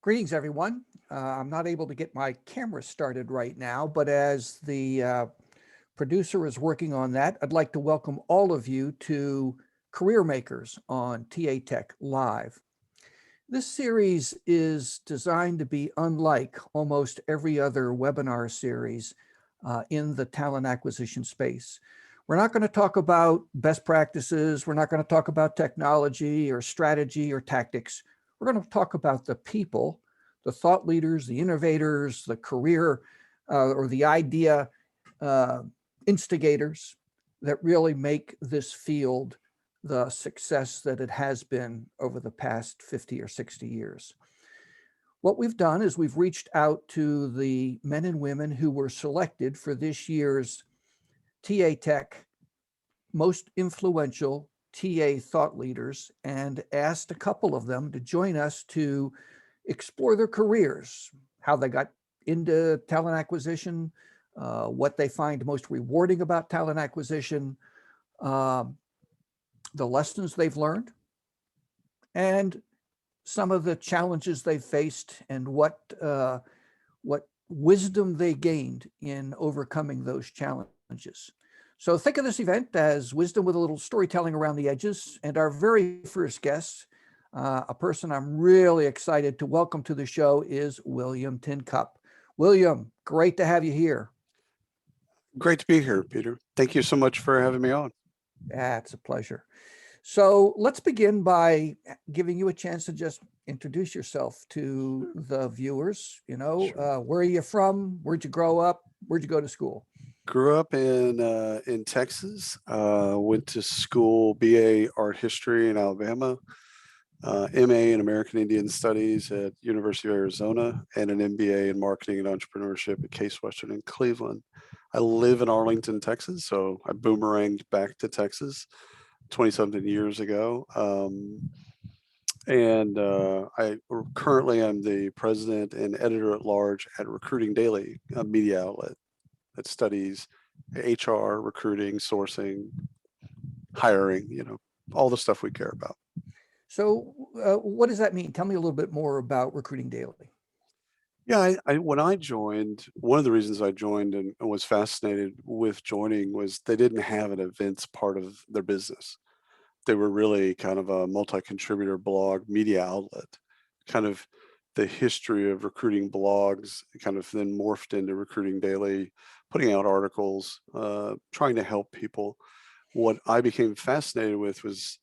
Greetings, everyone. I'm not able to get my camera started right now, but as the producer is working on that, I'd like to welcome all of you to Career Makers on TAtech Live. This series is designed to be unlike almost every other webinar series in the talent acquisition space. We're not going to talk about best practices. We're not going to talk about technology or strategy or tactics. We're going to talk about the people, the thought leaders, the innovators, the career or the idea instigators that really make this field the success that it has been over the past 50 or 60 years. What we've done is we've reached out to the men and women who were selected for this year's TAtech most influential TA thought leaders and asked a couple of them to join us to explore their careers, how they got into talent acquisition, what they find most rewarding about talent acquisition, the lessons they've learned, and some of the challenges they faced and what wisdom they gained in overcoming those challenges. So think of this event as wisdom with a little storytelling around the edges. And our very first guest, a person I'm really excited to welcome to the show, is William Tincup. William, great to have you here. Great to be here, Peter. Thank you so much for having me on. Yeah, it's a pleasure. So let's begin by giving you a chance to just introduce yourself to the viewers. Sure. Where are you from? Where'd you grow up? Where'd you go to school? Grew up in Texas. Went to school, BA Art History in Alabama, MA in American Indian Studies at University of Arizona, and an MBA in Marketing and Entrepreneurship at Case Western in Cleveland. I live in Arlington, Texas, so I boomeranged back to Texas 20-something years ago. I currently am the president and editor at large at Recruiting Daily, a media outlet that studies HR, recruiting, sourcing, hiring, all the stuff we care about. So what does that mean? Tell me a little bit more about Recruiting Daily. Yeah, when I joined, one of the reasons I joined and was fascinated with joining was they didn't have an events part of their business. They were really kind of a multi-contributor blog media outlet. Kind of the history of recruiting blogs kind of then morphed into Recruiting Daily, putting out articles, trying to help people. What I became fascinated with was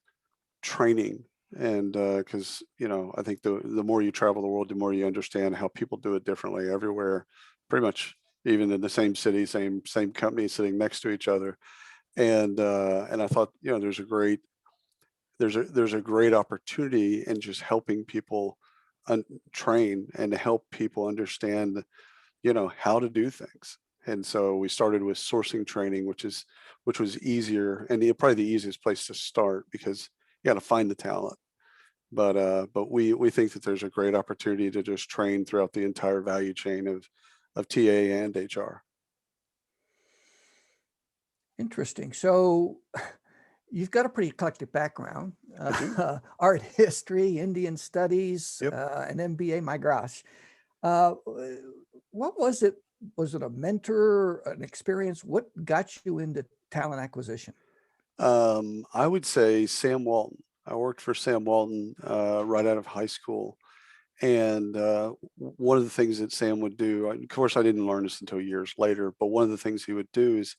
training. And because, I think the more you travel the world, the more you understand how people do it differently everywhere, pretty much even in the same city, same company sitting next to each other. And I thought, there's a great opportunity in just helping people train and to help people understand, how to do things. And so we started with sourcing training, which was easier and probably the easiest place to start because you got to find the talent. But we think that there's a great opportunity to just train throughout the entire value chain of TA and HR. Interesting. So you've got a pretty eclectic background, art history, Indian studies, Yep. An MBA, my gosh. What was it? Was it a mentor, an experience? What got you into talent acquisition? I would say Sam Walton. I worked for Sam Walton right out of high school. And one of the things that Sam would do, of course, I didn't learn this until years later, but one of the things he would do is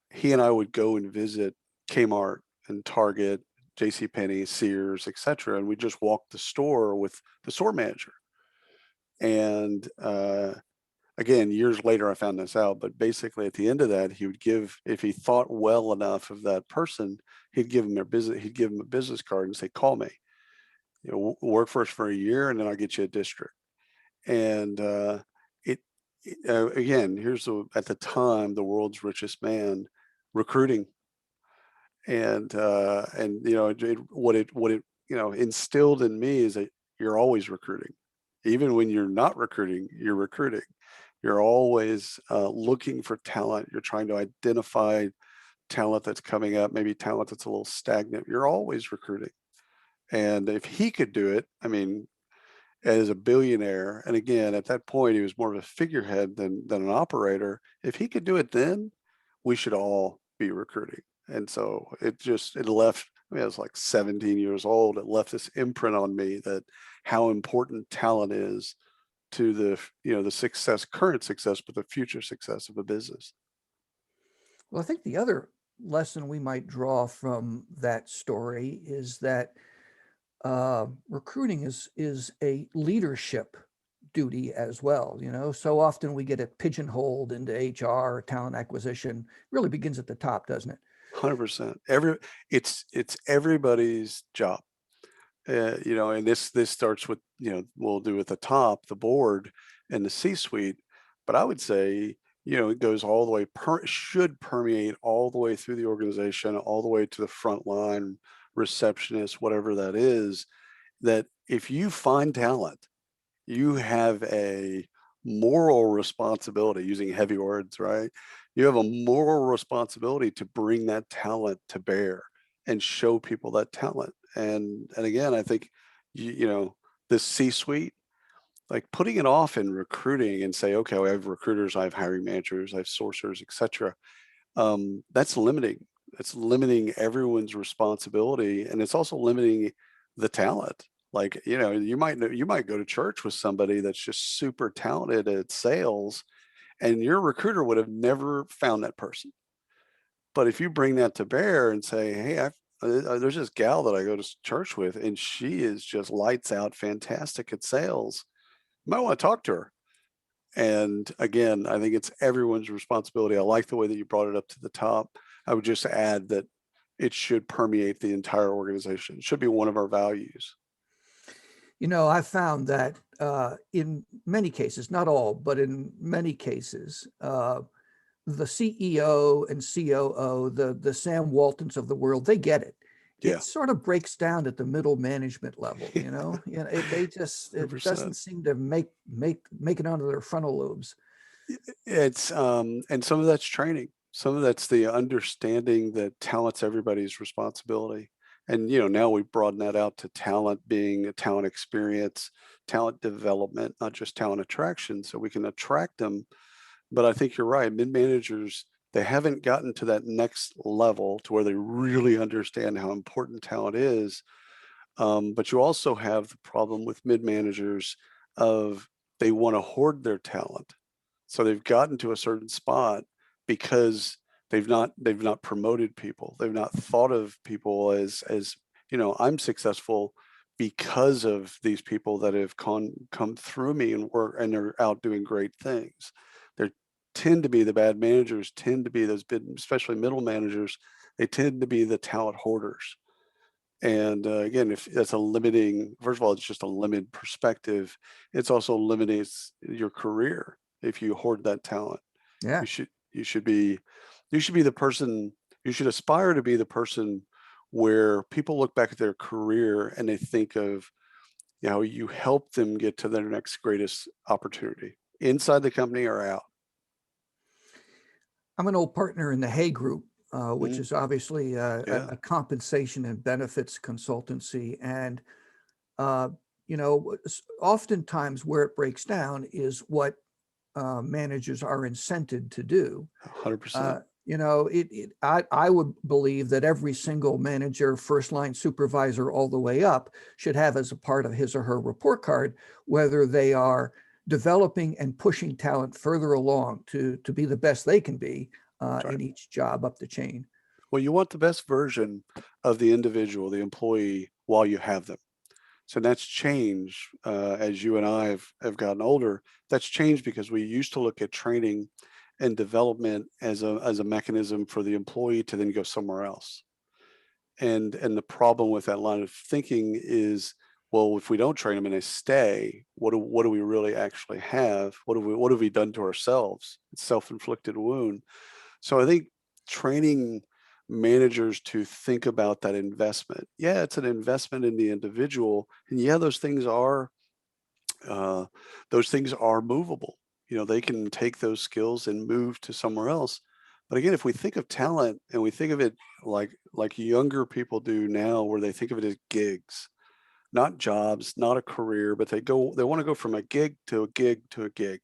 he and I would go and visit Kmart and Target, JCPenney, Sears, etc. And we just walk the store with the store manager. And again, years later, I found this out, but basically at the end of that, he would give, if he thought well enough of that person, he'd give him a business card and say, call me, work for us for a year and then I'll get you a district. And again, here's at the time, the world's richest man recruiting. And what it instilled in me is that you're always recruiting. Even when you're not recruiting, you're recruiting. You're always looking for talent. You're trying to identify talent that's coming up, maybe talent that's a little stagnant. You're always recruiting. And if he could do it, I mean, as a billionaire. And again, at that point, he was more of a figurehead than an operator. If he could do it then, we should all be recruiting. And so it left. I mean, I was like 17 years old. It left this imprint on me that how important talent is to the success, current success, but the future success of a business. Well, I think the other lesson we might draw from that story is that recruiting is a leadership duty as well. So often we get it pigeonholed into HR, talent acquisition. Really begins at the top, doesn't it? 100%. It's everybody's job. And this starts with, we'll do at the top, the board and the C-suite, but I would say, it goes all the way, should permeate all the way through the organization, all the way to the front line, receptionist, whatever that is, that if you find talent, you have a moral responsibility, using heavy words, right? You have a moral responsibility to bring that talent to bear and show people that talent. And again, I think this C-suite, like putting it off in recruiting and say, okay, I have recruiters, I have hiring managers, I have sourcers, etc. That's limiting. It's limiting everyone's responsibility, and it's also limiting the talent. Like, you might go to church with somebody that's just super talented at sales, and your recruiter would have never found that person. But if you bring that to bear and say, hey, there's this gal that I go to church with, and she is just lights out fantastic at sales. You might want to talk to her. And again, I think it's everyone's responsibility. I like the way that you brought it up to the top. I would just add that it should permeate the entire organization. It should be one of our values. I found that in many cases, not all, but in many cases, the CEO and COO, the Sam Waltons of the world, they get it. Yeah. It sort of breaks down at the middle management level, it doesn't 100%. seem to make it onto their frontal lobes. It's and some of that's training. Some of that's the understanding that talent's everybody's responsibility. And now we broaden that out to talent being a talent experience, talent development, not just talent attraction, so we can attract them. But I think you're right. Mid-managers, they haven't gotten to that next level to where they really understand how important talent is. But you also have the problem with mid-managers of they want to hoard their talent. So they've gotten to a certain spot because they've not promoted people. They've not thought of people as I'm successful because of these people that have come through me and work and they're out doing great things. They tend to be the bad managers, tend to be those big, especially middle managers. They tend to be the talent hoarders. And again, if that's a limiting, first of all, it's just a limited perspective. It's also limits your career if you hoard that talent. Yeah. You should you should be you should be the person, you should aspire to be the person where people look back at their career and they think of, you help them get to their next greatest opportunity inside the company or out. I'm an old partner in the Hay Group, which Mm, is obviously yeah, a compensation and benefits consultancy. And, oftentimes where it breaks down is what managers are incented to do. 100%. I would believe that every single manager, first line supervisor, all the way up, should have as a part of his or her report card whether they are developing and pushing talent further along to be the best they can be That's right. in each job up the chain. Well, you want the best version of the individual, the employee, while you have them. So that's changed as you and I have gotten older. That's changed because we used to look at training and development as a mechanism for the employee to then go somewhere else. And the problem with that line of thinking is, well, if we don't train them and they stay, what do we really actually have? What have we done to ourselves? It's self-inflicted wound. So I think training managers to think about that investment. Yeah, it's an investment in the individual, and yeah, uh, those things are movable. They can take those skills and move to somewhere else. But again, if we think of talent and we think of it like younger people do now, where they think of it as gigs, not jobs, not a career, but they want to go from a gig to a gig to a gig.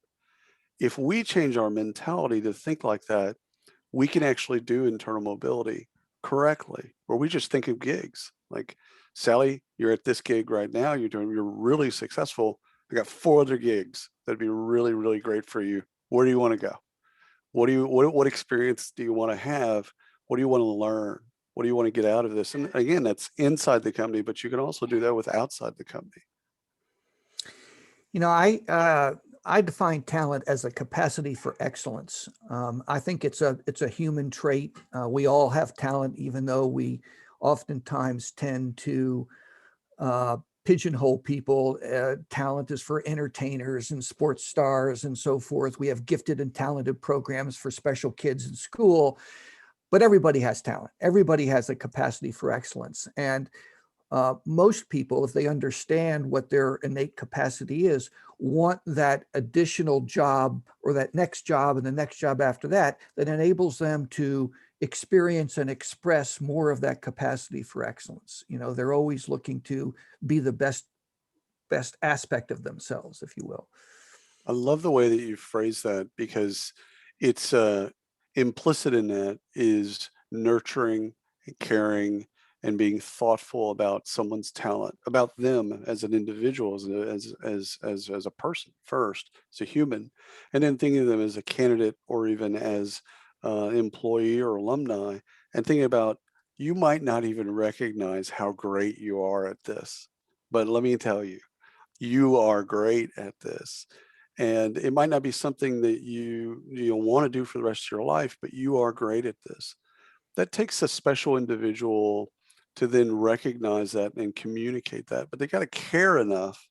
If we change our mentality to think like that, we can actually do internal mobility correctly, where we just think of gigs. Like, Sally, you're at this gig right now, you're really successful. I got 4 other gigs that'd be really, really great for you. Where do you want to go? What experience do you want to have? What do you want to learn? What do you want to get out of this? And again, that's inside the company, but you can also do that with outside the company. You know, I define talent as a capacity for excellence. I think it's a human trait. We all have talent, even though we oftentimes tend to pigeonhole people. Talent is for entertainers and sports stars and so forth. We have gifted and talented programs for special kids in school, but everybody has talent. Everybody has a capacity for excellence. And most people, if they understand what their innate capacity is, want that additional job or that next job and the next job after that, that enables them to experience and express more of that capacity for excellence. You know, they're always looking to be the best aspect of themselves, if you will. I love the way that you phrase that because it's implicit in that is nurturing and caring and being thoughtful about someone's talent, about them as an individual, as a person first, as a human, and then thinking of them as a candidate or even as employee or alumni, and thinking about you might not even recognize how great you are at this, but let me tell you, you are great at this. And it might not be something that you want to do for the rest of your life, but you are great at this. That takes a special individual to then recognize that and communicate that. But they got to care enough,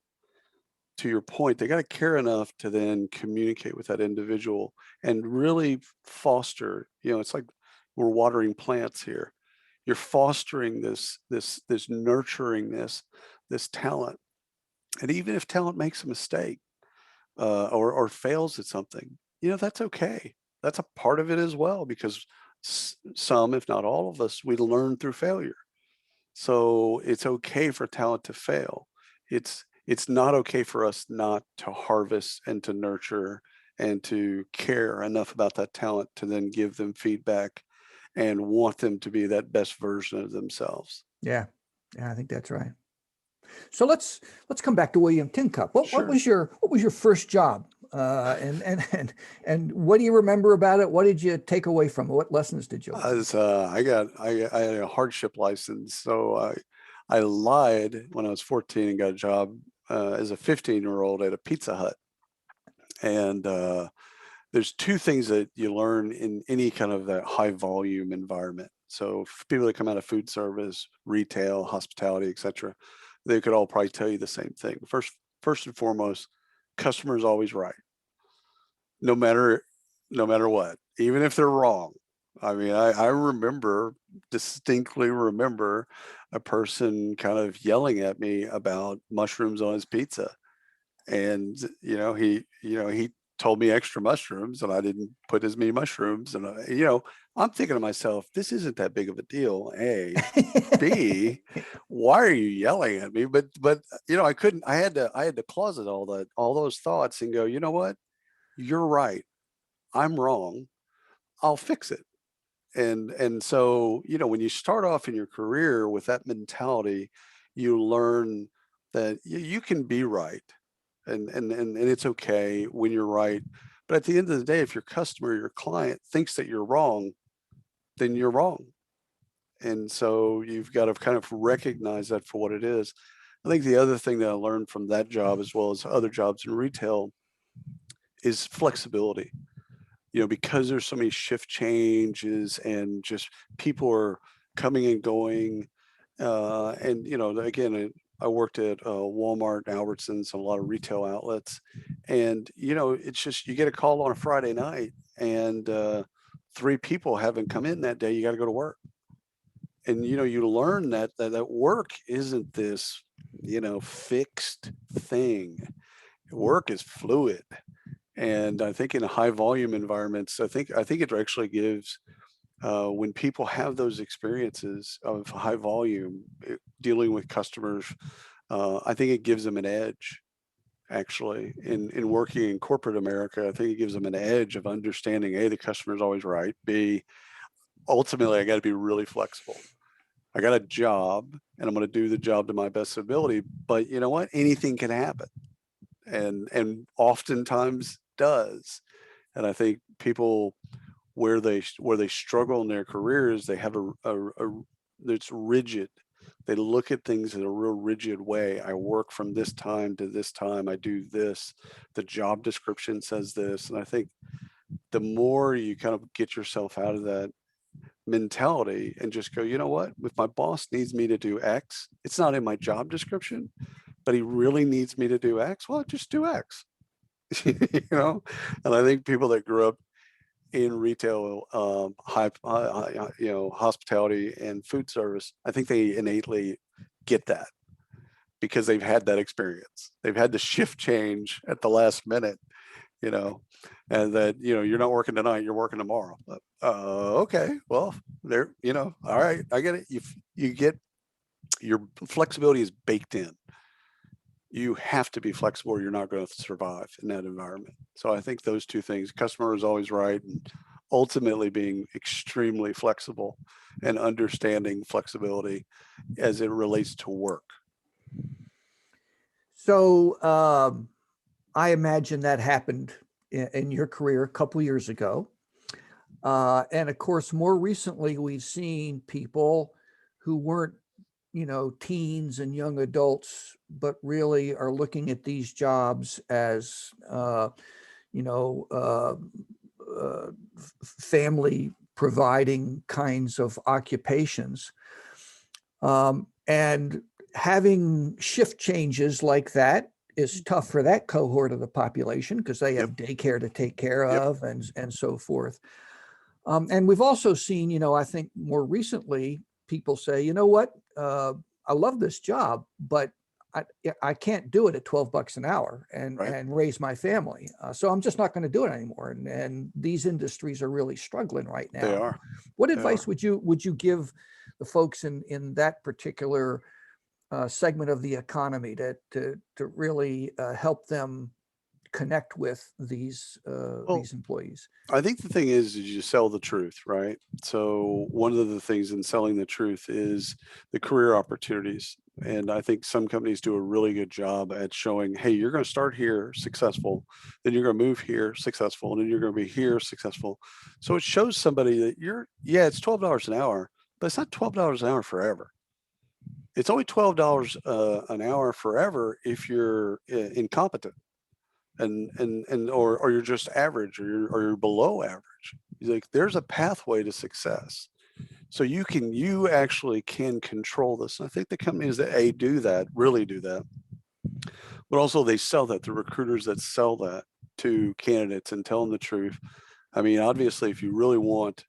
to your point, they got to care enough to then communicate with that individual and really foster, it's like we're watering plants here. You're fostering this nurturing this talent. And even if talent makes a mistake, or fails at something, that's okay. That's a part of it as well because some, if not all of us, we learn through failure. So it's okay for talent to fail. It's not okay for us not to harvest and to nurture and to care enough about that talent to then give them feedback and want them to be that best version of themselves. Yeah, yeah, I think that's right. So let's come back to William Tincup. Sure. What was your first job? And what do you remember about it? What did you take away from it? What lessons did you learn? As I had a hardship license, so I lied when I was 14 and got a job as a 15-year-old at a Pizza Hut. And there's 2 things that you learn in any kind of that high volume environment. So people that come out of food service, retail, hospitality, etc., they could all probably tell you the same thing. First and foremost, customer is always right, no matter no matter what, even if they're wrong. I mean, I remember, distinctly remember a person kind of yelling at me about mushrooms on his pizza. And, he told me extra mushrooms and I didn't put as many mushrooms. And, I'm thinking to myself, this isn't that big of a deal. A, B, why are you yelling at me? But, I couldn't, I had to closet all those thoughts and go, you know what? You're right. I'm wrong. I'll fix it. And so, when you start off in your career with that mentality, you learn that you can be right and it's okay when you're right. But at the end of the day, if your customer, your client thinks that you're wrong, then you're wrong. And so you've got to kind of recognize that for what it is. I think the other thing that I learned from that job, as well as other jobs in retail, is flexibility. Because there's so many shift changes and just people are coming and going. And, again, I worked at Walmart, Albertsons, and a lot of retail outlets. And, it's just you get a call on a Friday night and 3 people haven't come in that day. You got to go to work. And, you learn that work isn't this, fixed thing. Work is fluid. And I think in high volume environments, I think it actually gives when people have those experiences of high volume dealing with customers I think it gives them an edge. Actually, in working in corporate America, I think it gives them an edge of understanding: A, the customer's always right. B, ultimately, I got to be really flexible. I got a job, and I'm going to do the job to my best ability. But you know what? Anything can happen, and oftentimes does. And I think people where they struggle in their careers, they have a it's rigid. They look at things in a real rigid way. I work from this time to this time. I do this. The job description says this. And I think the more you kind of get yourself out of that mentality and just go, you know what? If my boss needs me to do X, it's not in my job description, but he really needs me to do X. Well, just do X. you know, and I think people that grew up in retail, hospitality and food service, I think they innately get that because they've had that experience. They've had the shift change at the last minute, you know, and that, you're not working tonight, you're working tomorrow. But, okay, well, there, all right, I get it. You get your flexibility is baked in. You have to be flexible or you're not going to survive in that environment. So I think those two things, customer is always right, and ultimately being extremely flexible and understanding flexibility as it relates to work. So I imagine that happened in your career a couple years ago. And of course, more recently, we've seen people who weren't, teens and young adults, but really are looking at these jobs as, you know, uh, family providing kinds of occupations. And having shift changes like that is tough for that cohort of the population because they Yep. have daycare to take care Yep. of and so forth. And we've also seen, I think more recently, people say, you know what, I love this job, but I can't do it at 12 bucks an hour Right. and raise my family. So I'm just not going to do it anymore. And these industries are really struggling right They now. are. What They are. advice would you give the folks in that particular segment of the economy to really help them connect with Well, these employees? I think the thing is you sell the truth, right? So one of the things in selling the truth is the career opportunities. And I think some companies do a really good job at showing, hey, you're going to start here successful, then you're going to move here successful, and then you're going to be here successful. So it shows somebody that yeah, it's $12 an hour, but it's not $12 an hour forever. It's only $12 an hour forever if you're incompetent or you're just average or you're below average. Like there's a pathway to success. So you actually can control this. And I think the companies that do that really do that, but also they sell that. The recruiters that sell that to candidates and tell them the truth. I mean, obviously, if you really want,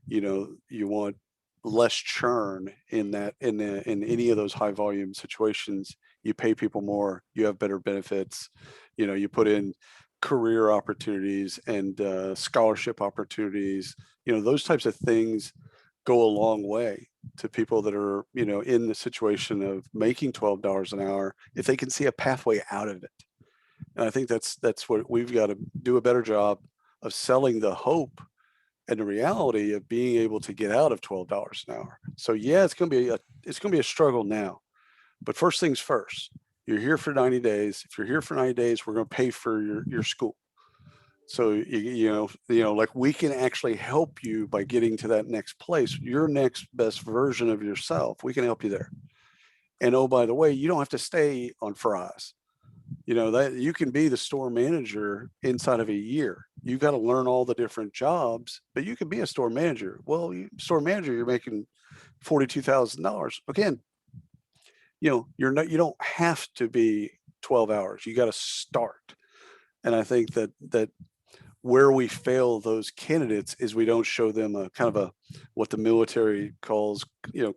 you want less churn in any of those high volume situations. You pay people more. You have better benefits. You put in career opportunities and scholarship opportunities. Those types of things go a long way to people that are in the situation of making $12 an hour if they can see a pathway out of it. And I think that's what we've got to do a better job of selling the hope and the reality of being able to get out of $12 an hour. So yeah, it's going to be a struggle now, but first things first. You're here for 90 days. If you're here for 90 days, we're going to pay for your school. So like we can actually help you by getting to that next place, your next best version of yourself. We can help you there. And oh, by the way, you don't have to stay on fries. That you can be the store manager inside of a year. You've got to learn all the different jobs, but you can be a store manager. Well, store manager, you're making $42,000. Again, you don't have to be 12 hours. You got to start. And I think that where we fail those candidates is we don't show them a kind of a what the military calls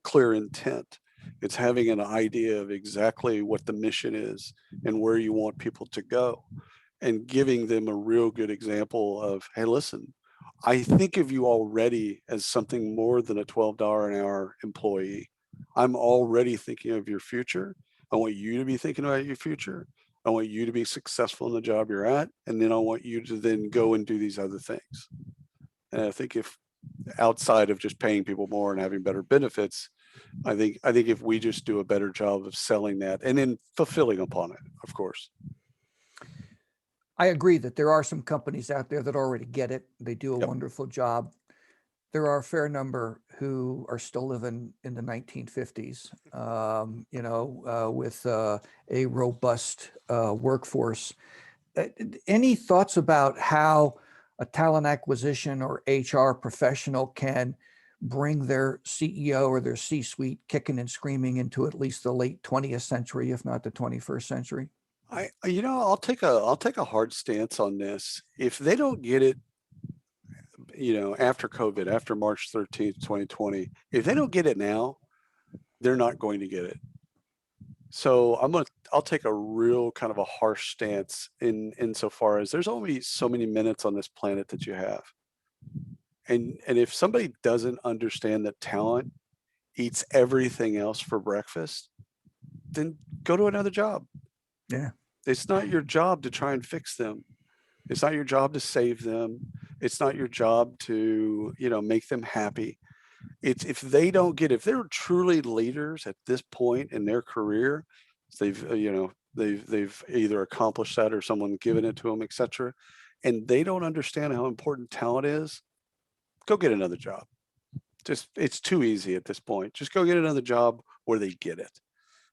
clear intent. It's having an idea of exactly what the mission is and where you want people to go, and giving them a real good example of, hey, listen, I think of you already as something more than a $12 an hour employee. I'm already thinking of your future, I want you to be thinking about your future. I want you to be successful in the job you're at. And then I want you to then go and do these other things. And I think if outside of just paying people more and having better benefits, I think if we just do a better job of selling that and then fulfilling upon it, of course. I agree that there are some companies out there that already get it. They do a Yep. wonderful job. There are a fair number who are still living in the 1950s, with a robust workforce. Any thoughts about how a talent acquisition or HR professional can bring their CEO or their C-suite kicking and screaming into at least the late 20th century, if not the 21st century? I'll take a hard stance on this. If they don't get it, after COVID, after March 13th, 2020, if they don't get it now, they're not going to get it. So I'll take a real kind of a harsh stance in insofar as there's only so many minutes on this planet that you have. And if somebody doesn't understand that talent eats everything else for breakfast, then go to another job. Yeah. It's not your job to try and fix them. It's not your job to save them. It's not your job to, make them happy. It's if they don't get, if they're truly leaders at this point in their career, they've either accomplished that or someone given it to them, etc. And they don't understand how important talent is, go get another job. Just it's too easy at this point. Just go get another job where they get it.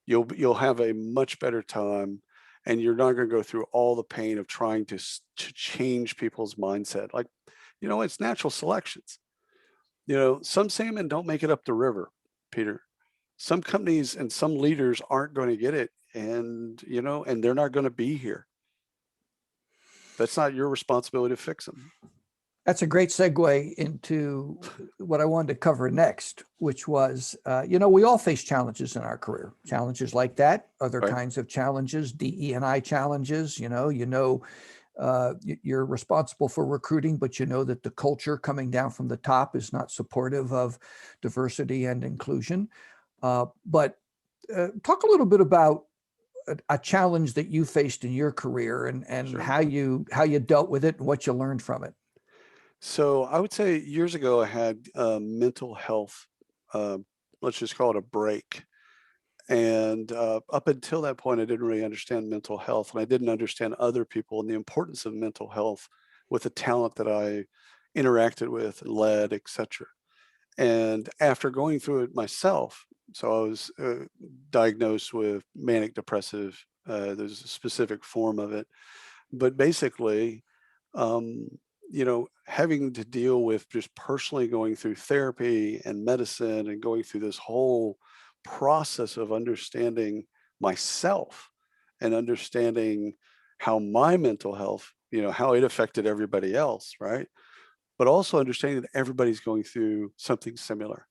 You'll have a much better time, and you're not going to go through all the pain of trying to change people's mindset. Like, it's natural selections. Some salmon don't make it up the river, Peter. Some companies and some leaders aren't going to get it, and they're not going to be here. That's not your responsibility to fix them. That's a great segue into what I wanted to cover next, which was, we all face challenges in our career, challenges like that, other Right? kinds of challenges, DE&I challenges, you're responsible for recruiting, but you know that the culture coming down from the top is not supportive of diversity and inclusion. But talk a little bit about a challenge that you faced in your career and Sure. how you dealt with it and what you learned from it. So I would say years ago I had mental health, uh, let's just call it a break. And up until that point, I didn't really understand mental health, and I didn't understand other people and the importance of mental health with the talent that I interacted with, led, etc. And after going through it myself, so I was diagnosed with manic depressive. There's a specific form of it, but basically, um, having to deal with just personally going through therapy and medicine and going through this whole process of understanding myself and understanding how my mental health, how it affected everybody else, right? But also understanding that everybody's going through something similar.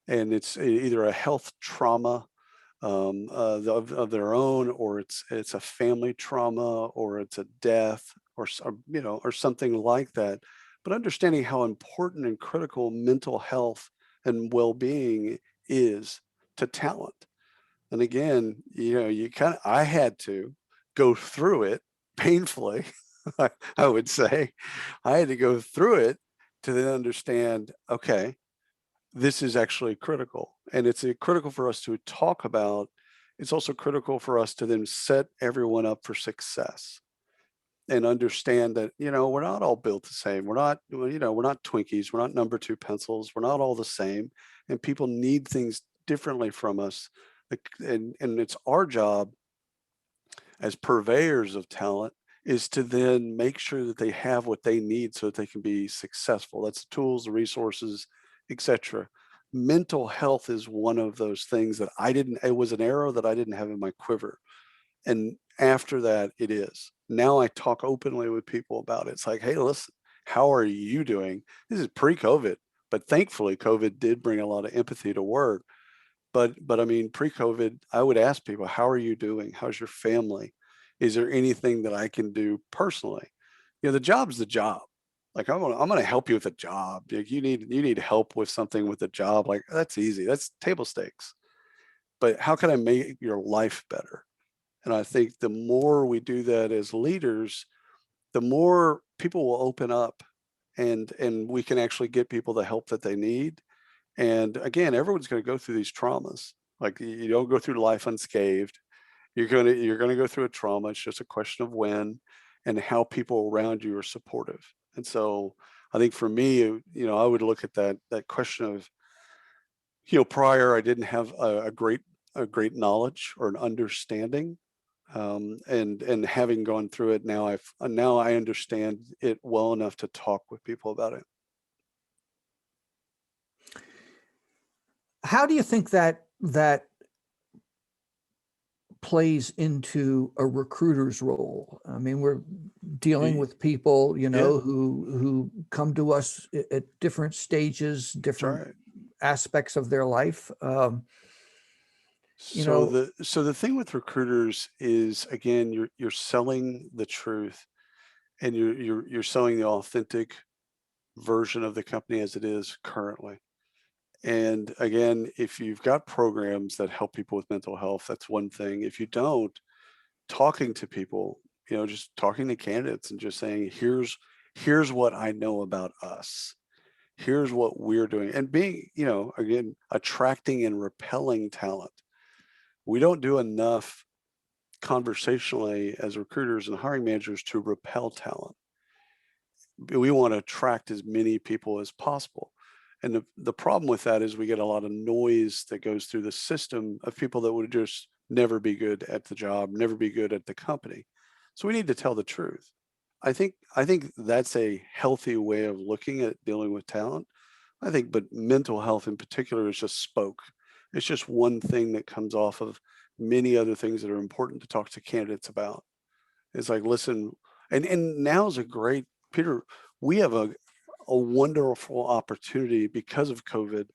And it's either a health trauma of their own, or it's a family trauma, or it's a death, or something like that. But understanding how important and critical mental health and well-being is to talent. And again, I had to go through it painfully. I would say I had to go through it to then understand, okay, this is actually critical. And it's critical for us to talk about. It's also critical for us to then set everyone up for success and understand that, we're not all built the same. We're not Twinkies. We're not number two pencils. We're not all the same. And people need things differently from us. And it's our job as purveyors of talent is to then make sure that they have what they need so that they can be successful. That's the tools, the resources, etc. Mental health is one of those things that it was an arrow that I didn't have in my quiver. And after that, it is. Now I talk openly with people about it. It's like, hey, listen, how are you doing? This is pre-COVID, but thankfully COVID did bring a lot of empathy to work. But I mean, pre-COVID, I would ask people, how are you doing? How's your family? Is there anything that I can do personally? The job's the job. Like I'm gonna help you with a job. Like you need help with something with a job. Like that's easy. That's table stakes. but how can I make your life better? And I think the more we do that as leaders, the more people will open up, and we can actually get people the help that they need. And again, everyone's going to go through these traumas. Like, you don't go through life unscathed. You're gonna go through a trauma. It's just a question of when and how people around you are supportive. And so I think for me, I would look at that question of, prior I didn't have a great knowledge or an understanding. And having gone through it now, I understand it well enough to talk with people about it. How do you think that plays into a recruiter's role? I mean, we're dealing Y- with people, Yeah, who come to us at different stages, that's different right. aspects of their life. You So know, the thing with recruiters is, again, you're selling the truth, and you're selling the authentic version of the company as it is currently. And again, if you've got programs that help people with mental health, that's one thing. If you don't, talking to people, just talking to candidates and just saying, here's what I know about us. Here's what we're doing. And being, again, attracting and repelling talent. We don't do enough conversationally as recruiters and hiring managers to repel talent. We want to attract as many people as possible. And the problem with that is we get a lot of noise that goes through the system of people that would just never be good at the job, never be good at the company. So we need to tell the truth. I think that's a healthy way of looking at dealing with talent. But mental health in particular is just spoke. It's just one thing that comes off of many other things that are important to talk to candidates about. It's like, listen, and now's a great, Peter, we have a wonderful opportunity because of COVID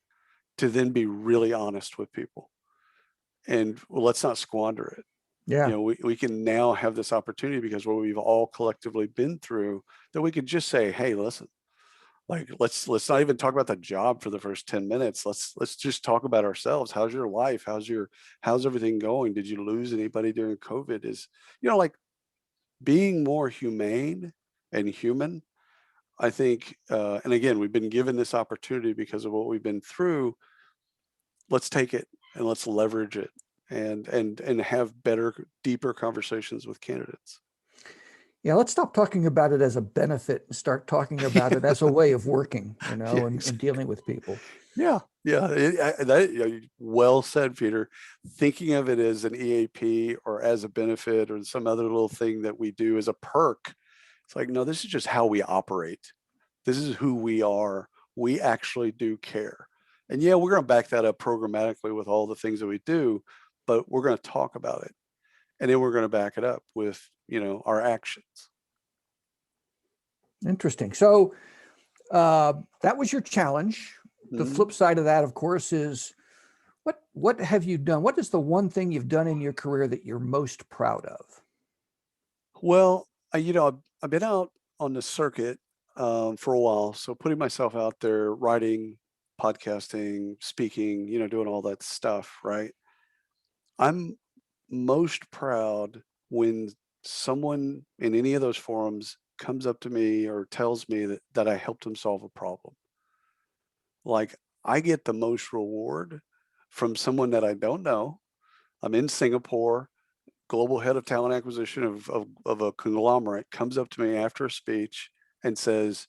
to then be really honest with people. And well, let's not squander it. yeah, We can now have this opportunity because what we've all collectively been through, that we could just say, hey, listen, like, let's not even talk about the job for the first 10 minutes. Let's just talk about ourselves. How's your life? How's everything going? Did you lose anybody during COVID? Is, like, being more humane and human, I think, and again, we've been given this opportunity because of what we've been through. Let's take it and let's leverage it, and have better, deeper conversations with candidates. yeah. Let's stop talking about it as a benefit and start talking about it as a way of working, Yeah, and exactly. dealing with people. Yeah, yeah. Well said, Peter. Thinking of it as an EAP or as a benefit or some other little thing that we do as a perk, it's like, no, this is just how we operate. This is who we are. We actually do care. And yeah, we're going to back that up programmatically with all the things that we do, but we're going to talk about it. And then we're going to back it up with, our actions. Interesting. So that was your challenge. The flip Mhm. side of that, of course, is what have you done? What is the one thing you've done in your career that you're most proud of? Well, I've been out on the circuit for a while. So putting myself out there, writing, podcasting, speaking, doing all that stuff, right? I'm most proud when someone in any of those forums comes up to me or tells me that I helped them solve a problem. Like, I get the most reward from someone that I don't know. I'm in Singapore, global head of talent acquisition of a conglomerate comes up to me after a speech and says,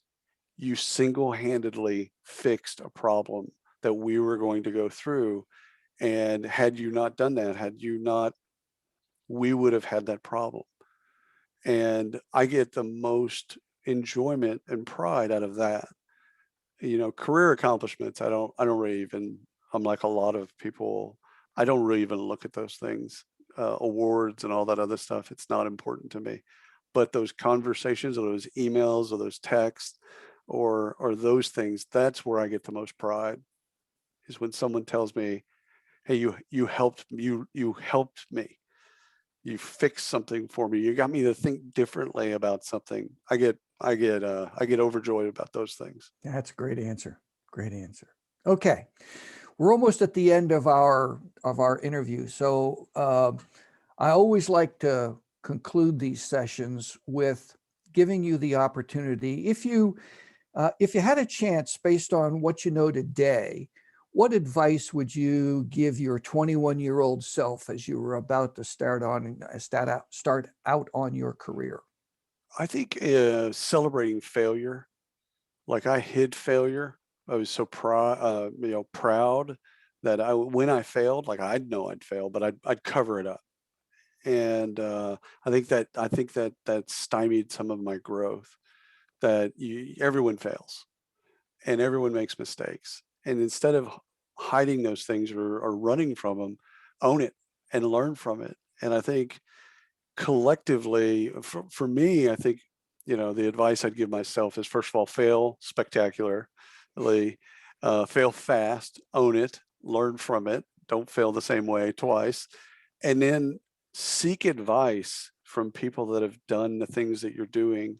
you single-handedly fixed a problem that we were going to go through. And had you not done that, had you not, we would have had that problem. And I get the most enjoyment and pride out of that. Career accomplishments, I don't really even, I'm like a lot of people, I don't really even look at those things, awards and all that other stuff. It's not important to me. But those conversations or those emails or those texts or those things, that's where I get the most pride, is when someone tells me, hey, you helped me. You fixed something for me. You got me to think differently about something. I get overjoyed about those things. That's a great answer. Great answer. Okay. We're almost at the end of our interview. So I always like to conclude these sessions with giving you the opportunity, if you had a chance, based on what you know today, what advice would you give your 21-year-old self as you were about to start out on your career? I think celebrating failure, like I hid failure. I was so proud that when I failed, like I'd know I'd fail, but I'd cover it up. And I think that stymied some of my growth. That everyone fails and everyone makes mistakes, and instead of hiding those things or running from them, own it and learn from it. And I think collectively, for me, I think, the advice I'd give myself is, first of all, fail spectacularly, fail fast, own it, learn from it, don't fail the same way twice, and then seek advice from people that have done the things that you're doing.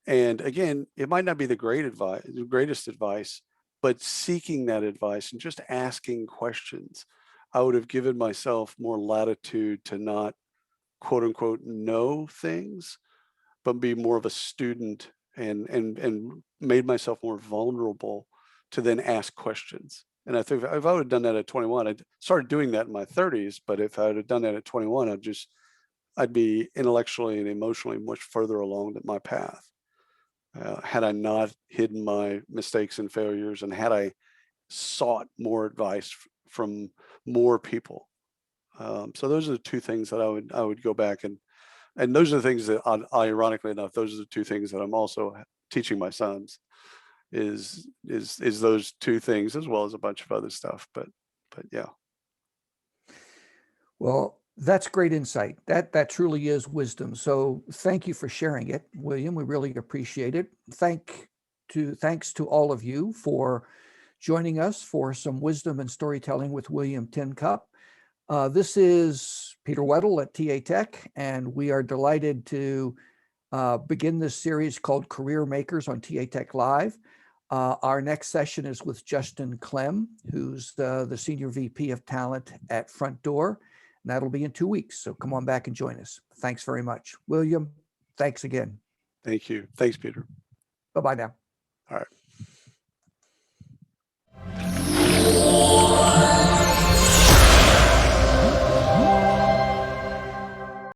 And again, it might not be the greatest advice, but seeking that advice and just asking questions. I would have given myself more latitude to not quote unquote know things, but be more of a student, and made myself more vulnerable to then ask questions. And I think if I would have done that at 21, I started doing that in my 30s, but if I would have done that at 21, I'd be intellectually and emotionally much further along my path. Had I not hidden my mistakes and failures, and had I sought more advice from more people. So those are the two things that I would go back, and those are the things that, ironically enough, those are the two things that I'm also teaching my sons, is those two things, as well as a bunch of other stuff. But yeah. Well, that's great insight. That truly is wisdom. So thank you for sharing it, William. We really appreciate it. Thanks to all of you for joining us for some wisdom and storytelling with William Tincup. This is Peter Weddle at TAtech, and we are delighted to begin this series called Career Makers on TAtech Live. Our next session is with Justin Clem, who's the Senior VP of Talent at Front Door. And that'll be in 2 weeks. So come on back and join us. Thanks very much. William, thanks again. Thank you. Thanks, Peter. Bye-bye now. All right.